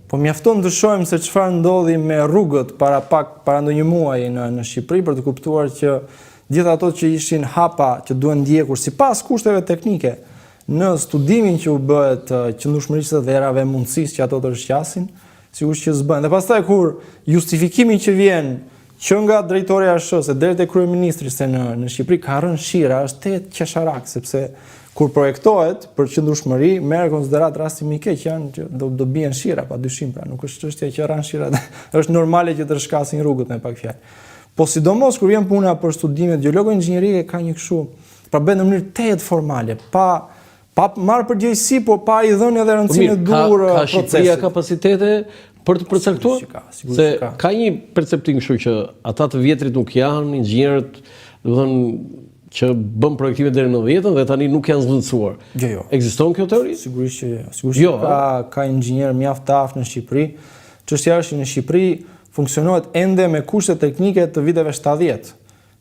Po mjafton të shohim se çfarë ndodhi me rrugët para ndonjë muaji në Shqipëri për të kuptuar që gjithë ato që ishin hapa që duhen ndjekur sipas kushteve teknike në studimin që u bëhet qëndrueshmërisë së dherave, mundësisë që ato të rishqasin, sigurisht që s'bën. Dhe pastaj kur justifikimi që vjen që nga drejtori i ASH-s deri te kryeministri se në Shqipëri ka rënë shira, është qesharak, sepse kur projektohet për qëndrueshmëri, merr konsiderat rasti më i keq që do bien shira, padyshim, pra nuk është çështje që rran shira, është normale që të rishkasin rrugët me pak fjalë. Po sidomos kur vjen puna për studimet gjeologo-inxhinierie ka një kështu, pra bëhet në mënyrë tejet formale, pa marrë përgjegjësi, po pa i dhënë edhe rëndësinë e duhur procesit. Ka Shqipëria kapacitete për të përcaktuar? Se ka një perceptim kështu që ata të vjetrit nuk janë, inxhinierët, domethënë që bën projektime deri në 90-ën dhe tani nuk janë zhvendësuar. Jo. Ekziston kjo teori? Sigurisht që jo. Sigurisht ka inxhinier mjaft të aftë në Shqipëri. Çështja është që në Shqipëri funksionohet ende me kushte teknike të viteve 70.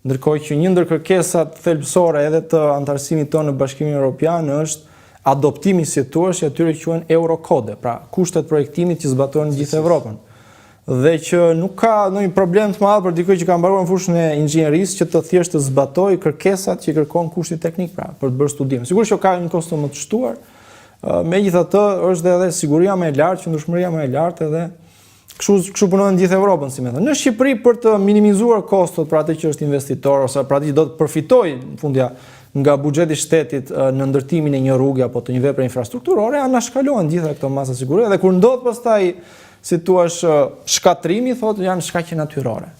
Ndërkohë që një ndër kërkesat thelbësore edhe të antarësimit tonë në Bashkimin Evropian është adoptimi si thua që atyre quhen Eurocode, pra kushtet projektimit që zbatohen në gjithë Evropën. Dhe që nuk ka ndonjë problem të madh për dikë që ka mbaruar në fushën e inxhinierisë që të thjesht të zbatojë kërkesat që kërkon kushti teknik pra për të bërë studim. Sigurisht që ka një kosto më të shtuar, megjithatë është edhe siguria më e lartë, qëndrueshmëria më e lartë edhe kështu punon në gjithë Evropën, si më thënë. Në Shqipëri për të minimizuar kostot për atë që është investitor ose për atë që do të përfitojë në fundja nga buxheti i shtetit në ndërtimin e një rruge apo të një vepre infrastrukturore, anashkalohen gjitha këto masa sigurie dhe kur ndodh pastaj si thua shkatrimi, thotë janë shkaqe natyrore.